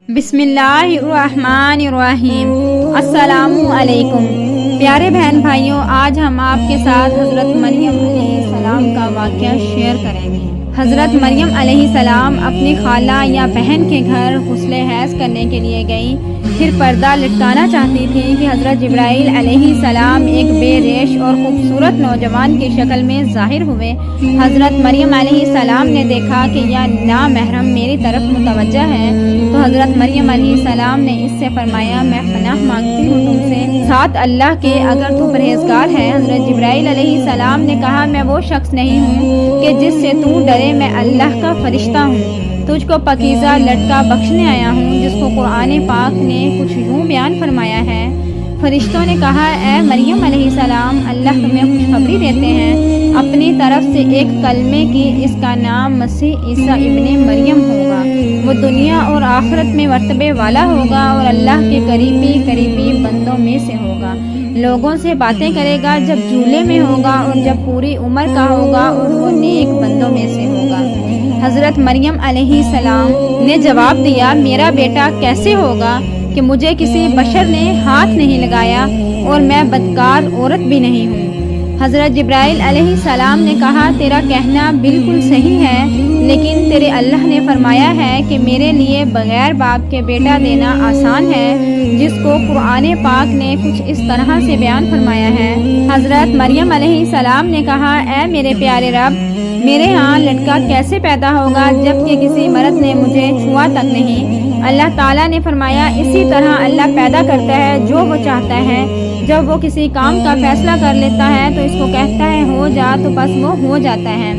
بسم اللہ الرحمن الرحیم۔ السلام علیکم پیارے بہن بھائیوں، آج ہم آپ کے ساتھ حضرت مریم علیہ السلام کا واقعہ شیئر کریں گے۔ حضرت مریم علیہ السلام اپنی خالہ یا بہن کے گھر غسل حیض کرنے کے لیے گئیں۔ پھر پردہ لٹکانا چاہتی تھیں کہ حضرت جبرائیل علیہ السلام ایک بے ریش اور خوبصورت نوجوان کی شکل میں ظاہر ہوئے۔ حضرت مریم علیہ السلام نے دیکھا کہ یہ نامحرم میری طرف متوجہ ہے، تو حضرت مریم علیہ السلام نے اس سے فرمایا، میں پناہ مانگتی ہوں تم سے ساتھ اللہ کے، اگر تو پرہیزگار ہے۔ حضرت جبرائیل علیہ السلام نے کہا، میں وہ شخص نہیں ہوں کہ جس سے تو ڈرے، میں اللہ کا فرشتہ ہوں، تجھ کو پاکیزہ لڑکا بخشنے آیا ہوں، جس کو قرآن پاک نے کچھ یوں بیان فرمایا ہے۔ فرشتوں نے کہا، اے مریم علیہ السلام، اللہ تمہیں خوشخبری دیتے ہیں اپنی طرف سے ایک کلمے کی، اس کا نام مسیح عیسیٰ ابن مریم ہوگا۔ وہ دنیا اور آخرت میں مرتبے والا ہوگا اور اللہ کے قریبی بندوں میں سے ہوگا۔ لوگوں سے باتیں کرے گا جب جھولے میں ہوگا اور جب پوری عمر کا ہوگا، اور وہ نیک بندوں میں سے ہوگا۔ حضرت مریم علیہ السلام نے جواب دیا، میرا بیٹا کیسے ہوگا کہ مجھے کسی بشر نے ہاتھ نہیں لگایا اور میں بدکار عورت بھی نہیں ہوں۔ حضرت جبرائیل علیہ السلام نے کہا، تیرا کہنا بالکل صحیح ہے، لیکن تیرے اللہ نے فرمایا ہے کہ میرے لیے بغیر باپ کے بیٹا دینا آسان ہے، جس کو قرآن پاک نے کچھ اس طرح سے بیان فرمایا ہے۔ حضرت مریم علیہ السلام نے کہا، اے میرے پیارے رب، میرے ہاں لڑکا کیسے پیدا ہوگا جبکہ کسی مرد نے مجھے چھوا تک نہیں؟ اللہ تعالیٰ نے فرمایا، اسی طرح اللہ پیدا کرتا ہے جو وہ چاہتا ہے۔ جب وہ کسی کام کا فیصلہ کر لیتا ہے تو اس کو کہتا ہے ہو جا، تو بس وہ ہو جاتا ہے۔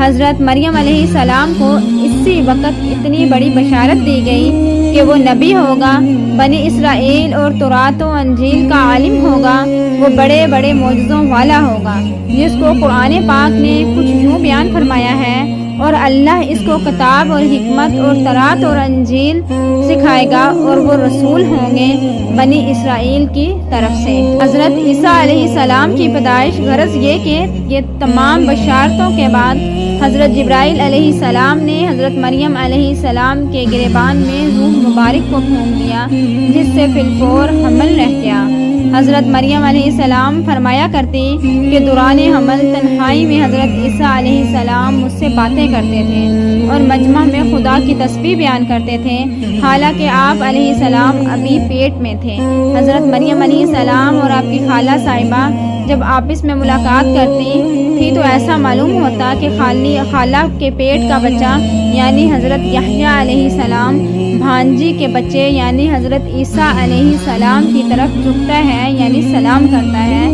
حضرت مریم علیہ السلام کو اسی وقت اتنی بڑی بشارت دی گئی کہ وہ نبی ہوگا، بنی اسرائیل اور تورات و انجیل کا عالم ہوگا، وہ بڑے بڑے معجزوں والا ہوگا، جس کو قرآن پاک نے کچھ یوں بیان فرمایا ہے، اور اللہ اس کو کتاب اور حکمت اور تورات اور انجیل سکھائے گا، اور وہ رسول ہوں گے بنی اسرائیل کی طرف سے۔ حضرت عیسیٰ علیہ السلام کی پیدائش، غرض یہ کہ یہ تمام بشارتوں کے بعد حضرت جبرائیل علیہ السلام نے حضرت مریم علیہ السلام کے گریبان میں روح مبارک کو پھونک دیا، جس سے فی الفور حمل رہ گیا۔ حضرت مریم علیہ السلام فرمایا کرتی کہ دوران حمل تنہائی میں حضرت عیسیٰ علیہ السلام مجھ سے باتیں کرتے تھے اور مجمع میں خدا کی تسبیح بیان کرتے تھے، حالانکہ آپ علیہ السلام ابھی پیٹ میں تھے۔ حضرت مریم علیہ السلام اور آپ کی خالہ صاحبہ جب آپس میں ملاقات کرتی تھی تو ایسا معلوم ہوتا کہ خالہ کے پیٹ کا بچہ یعنی حضرت یحییٰ علیہ السلام بھانجی کے بچے یعنی حضرت عیسیٰ علیہ السلام کی طرف جھکتا ہے، یعنی سلام کرتا ہے۔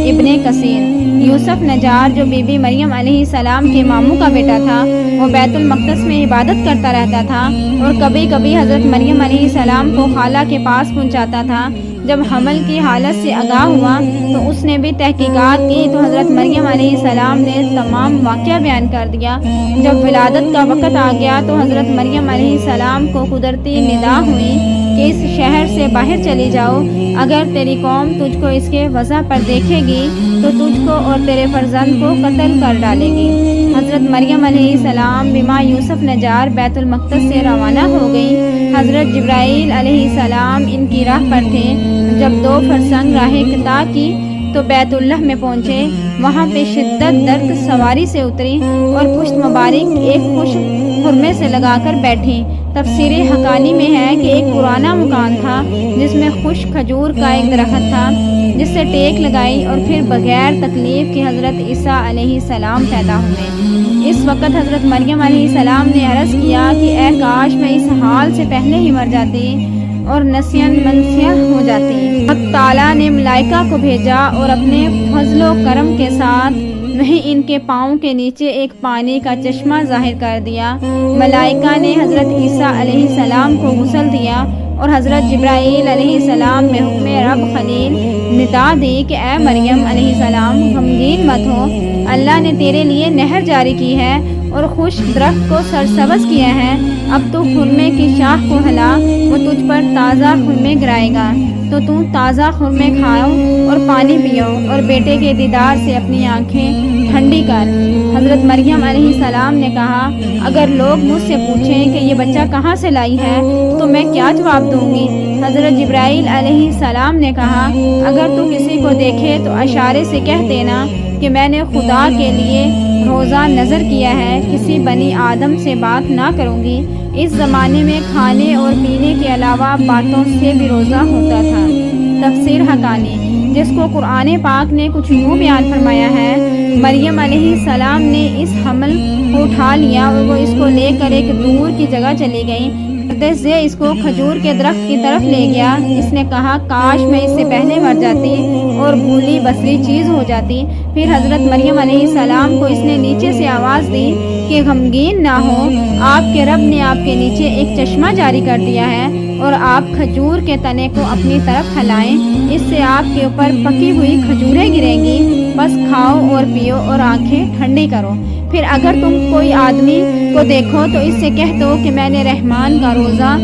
ابن کثیر، یوسف نجار جو بی بی مریم علیہ السلام کے ماموں کا بیٹا تھا، وہ بیت المقدس میں عبادت کرتا رہتا تھا اور کبھی کبھی حضرت مریم علیہ السلام کو خالہ کے پاس پہنچاتا تھا۔ جب حمل کی حالت سے آگاہ ہوا تو اس نے بھی تحقیقات کی تو حضرت مریم علیہ السلام نے تمام واقعہ بیان کر دیا۔ جب ولادت کا وقت آ گیا تو حضرت مریم علیہ السلام کو قدرتی ندا ہوئی کہ اس شہر سے باہر چلی جاؤ، اگر تیری قوم تجھ کو اس کے وضع پر دیکھے گی تو تجھ کو اور تیرے فرزند کو قتل کر ڈالے گی۔ حضرت مریم علیہ السلام بما یوسف نجار بیت المقدس سے روانہ ہو گئی۔ حضرت جبرائیل علیہ السلام ان کی راہ پر تھے۔ جب 2 فرسنگ راہ قطع کی تو بیت اللہ میں پہنچے، وہاں پہ شدت درد سواری سے اتری اور پشت مبارک ایک خشک خرمے سے لگا کر بیٹھی۔ تفسیر حقانی میں ہے کہ ایک پرانا مکان تھا جس میں خشک کھجور کا ایک درخت تھا، جس سے ٹیک لگائی اور پھر بغیر تکلیف کے حضرت عیسیٰ علیہ السلام پیدا ہوئے۔ اس وقت حضرت مریم علیہ السلام نے عرض کیا کہ اے کاش میں اس حال سے پہلے ہی مر جاتی اور نسیان منسیہ ہو جاتی۔ اللہ تعالیٰ نے ملائکہ کو بھیجا اور اپنے فضل و کرم کے ساتھ وہیں ان کے پاؤں کے نیچے ایک پانی کا چشمہ ظاہر کر دیا۔ ملائکہ نے حضرت عیسیٰ علیہ السلام کو غسل دیا اور حضرت جبرائیل علیہ السلام میں حکم رب خلیل ندا دی کہ اے مریم علیہ السلام غمگین مت ہو، اللہ نے تیرے لیے نہر جاری کی ہے اور خشک درخت کو سرسبز کیا ہے، اب تو خرمے کی شاخ کو ہلا، وہ تجھ پر تازہ خرمے گرائے گا، تو تازہ خرمے کھاؤ اور پانی پیو اور بیٹے کے دیدار سے اپنی آنکھیں ٹھنڈی کر۔ حضرت مریم علیہ السلام نے کہا، اگر لوگ مجھ سے پوچھیں کہ یہ بچہ کہاں سے لائی ہے تو میں کیا جواب دوں گی؟ حضرت جبرائیل علیہ السلام نے کہا، اگر تو کسی کو دیکھے تو اشارے سے کہہ دینا کہ میں نے خدا کے لیے روزہ نظر کیا ہے، کسی بنی آدم سے بات نہ کروں گی۔ اس زمانے میں کھانے اور پینے کے علاوہ باتوں سے بھی روزہ ہوتا تھا۔ تفسیر حقانی، جس کو قرآن پاک نے کچھ یوں بیان فرمایا ہے، مریم علیہ السلام نے اس حمل کو اٹھا لیا اور وہ اس کو لے کر ایک دور کی جگہ چلی گئی۔ سے اس کو کھجور کے درخت کی طرف لے گیا۔ اس نے کہا، کاش میں اس سے پہلے مر جاتی اور بھولی بسری چیز ہو جاتی۔ پھر حضرت مریم علیہ السلام کو اس نے نیچے سے آواز دی کہ غمگین نہ ہو، آپ کے رب نے آپ کے نیچے ایک چشمہ جاری کر دیا ہے اور آپ کھجور کے تنے کو اپنی طرف ہلائیں، اس سے آپ کے اوپر پکی ہوئی کھجوریں گریں گی، بس کھاؤ اور پیو اور آنکھیں ٹھنڈی کرو۔ پھر اگر تم کوئی آدمی کو دیکھو تو اس سے کہہ دو کہ میں نے رحمان کا روزہ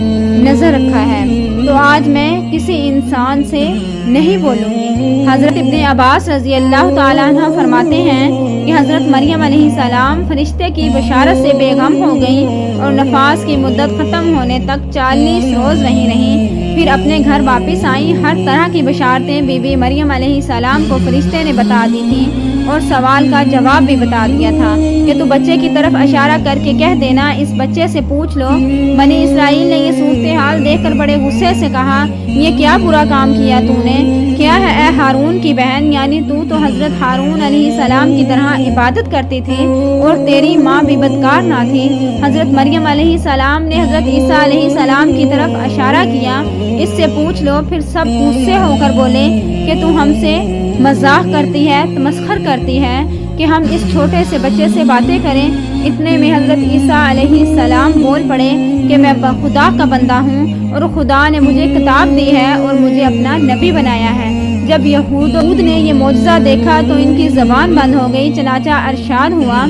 نظر رکھا ہے، تو آج میں کسی انسان سے نہیں بولوں گی۔ حضرت ابن عباس رضی اللہ تعالیٰ عنہ فرماتے ہیں کہ حضرت مریم علیہ السلام فرشتے کی بشارت سے بے غم ہو گئیں اور نفاس کی مدت ختم ہونے تک 40 روز وہیں رہیں۔ پھر اپنے گھر واپس آئیں۔ ہر طرح کی بشارتیں بی بی مریم علیہ السلام کو فرشتے نے بتا دی تھیں اور سوال کا جواب بھی بتا دیا تھا کہ تو بچے کی طرف اشارہ کر کے کہہ دینا، اس بچے سے پوچھ لو۔ بنی اسرائیل نے یہ صورتحال دیکھ کر بڑے غصے سے کہا، یہ کیا برا کام کیا تو نے؟ کیا ہے اے ہارون کی بہن، یعنی تو حضرت ہارون علیہ السلام کی طرح عبادت کرتی تھی اور تیری ماں بھی بدکار نہ تھی۔ حضرت مریم علیہ السلام نے حضرت عیسیٰ علیہ السلام کی طرف اشارہ کیا، اس سے پوچھ لو۔ پھر سب غصے ہو کر بولے کہ تو ہم سے مذاق کرتی ہے، تمسخر کرتی ہے کہ ہم اس چھوٹے سے بچے سے باتیں کریں۔ اتنے میں حضرت عیسیٰ علیہ السلام بول پڑے کہ میں خدا کا بندہ ہوں اور خدا نے مجھے کتاب دی ہے اور مجھے اپنا نبی بنایا ہے۔ جب یہود نے یہ معجزہ دیکھا تو ان کی زبان بند ہو گئی، چنانچہ ارشاد ہوا،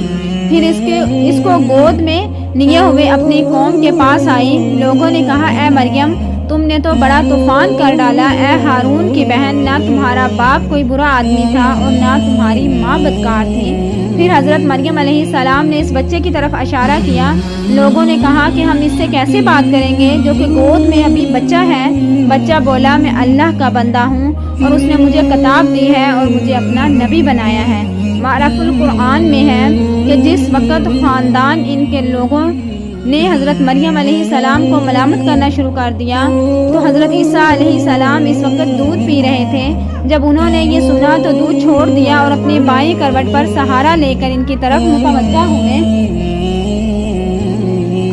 پھر اس کو گود میں لیے ہوئے اپنی قوم کے پاس آئی۔ لوگوں نے کہا، اے مریم، تم نے تو بڑا طوفان کر ڈالا۔ اے ہارون کی بہن، نہ تمہارا باپ کوئی برا آدمی تھا اور نہ تمہاری ماں بدکار تھی۔ پھر حضرت مریم علیہ السلام نے اس بچے کی طرف اشارہ کیا۔ لوگوں نے کہا کہ ہم اس سے کیسے بات کریں گے جو کہ گود میں ابھی بچہ ہے؟ بچہ بولا، میں اللہ کا بندہ ہوں اور اس نے مجھے کتاب دی ہے اور مجھے اپنا نبی بنایا ہے۔ معرف القرآن میں ہے کہ جس وقت خاندان ان کے لوگوں نے حضرت مریم علیہ السلام کو ملامت کرنا شروع کر دیا تو حضرت عیسیٰ علیہ السلام اس وقت دودھ پی رہے تھے۔ جب انہوں نے یہ سنا تو دودھ چھوڑ دیا اور اپنی بائیں کروٹ پر سہارا لے کر ان کی طرف متوجہ ہوئے۔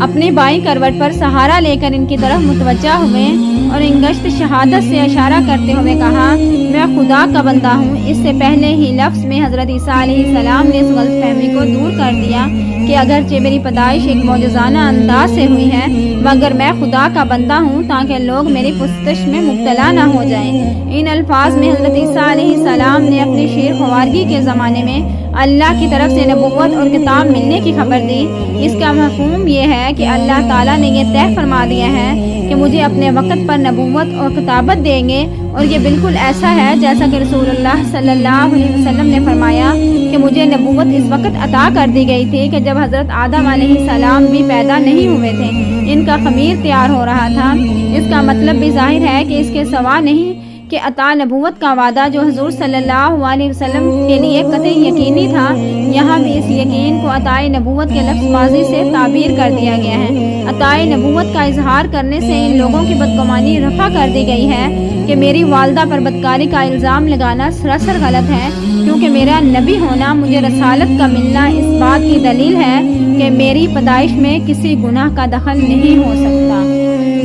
اپنی بائیں کروٹ پر سہارا لے کر ان کی طرف متوجہ ہوئے اور انگشت شہادت سے اشارہ کرتے ہوئے کہا، میں خدا کا بندہ ہوں۔ اس سے پہلے ہی لفظ میں حضرت عیسیٰ علیہ السلام نے اس غلط فہمی کو دور کر دیا کہ اگرچہ میری پیدائش ایک معجزانہ انداز سے ہوئی ہے، مگر میں خدا کا بندہ ہوں تاکہ لوگ میری پرستش میں مبتلا نہ ہو جائیں۔ ان الفاظ میں حضرت عیسیٰ علیہ السلام نے اپنی شیر خوارگی کے زمانے میں اللہ کی طرف سے نبوت اور کتاب ملنے کی خبر دی۔ اس کا مفہوم یہ ہے کہ اللہ تعالیٰ نے یہ طے فرما دیا ہے کہ مجھے اپنے وقت پر نبوت اور کتابت دیں گے، اور یہ بالکل ایسا ہے جیسا کہ رسول اللہ صلی اللہ علیہ وسلم نے فرمایا کہ مجھے نبوت اس وقت عطا کر دی گئی تھی کہ جب حضرت آدم علیہ السلام بھی پیدا نہیں ہوئے تھے، ان کا خمیر تیار ہو رہا تھا۔ اس کا مطلب بھی ظاہر ہے کہ اس کے سوا نہیں کہ عطا نبوت کا وعدہ جو حضور صلی اللہ علیہ وسلم کے لیے قطعی یقینی تھا، یہاں بھی اس یقین کو عطا نبوت کے لفظ ماضی سے تعبیر کر دیا گیا ہے۔ عطا نبوت کا اظہار کرنے سے ان لوگوں کی بدگمانی رفع کر دی گئی ہے کہ میری والدہ پر بدکاری کا الزام لگانا سراسر غلط ہے، کیونکہ میرا نبی ہونا، مجھے رسالت کا ملنا اس بات کی دلیل ہے کہ میری پیدائش میں کسی گناہ کا دخل نہیں ہو سکتا۔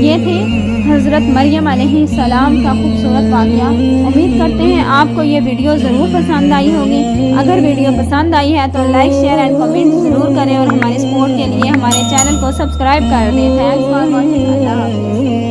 یہ تھی حضرت مریم علیہ السلام کا خوبصورت واقعہ۔ امید کرتے ہیں آپ کو یہ ویڈیو ضرور پسند آئی ہوگی۔ اگر ویڈیو پسند آئی ہے تو لائک، شیئر اینڈ کمنٹ ضرور کریں اور ہمارے سپورٹ کے لیے ہمارے چینل کو سبسکرائب کر دیں۔ Thanks for watching. اللہ حافظ۔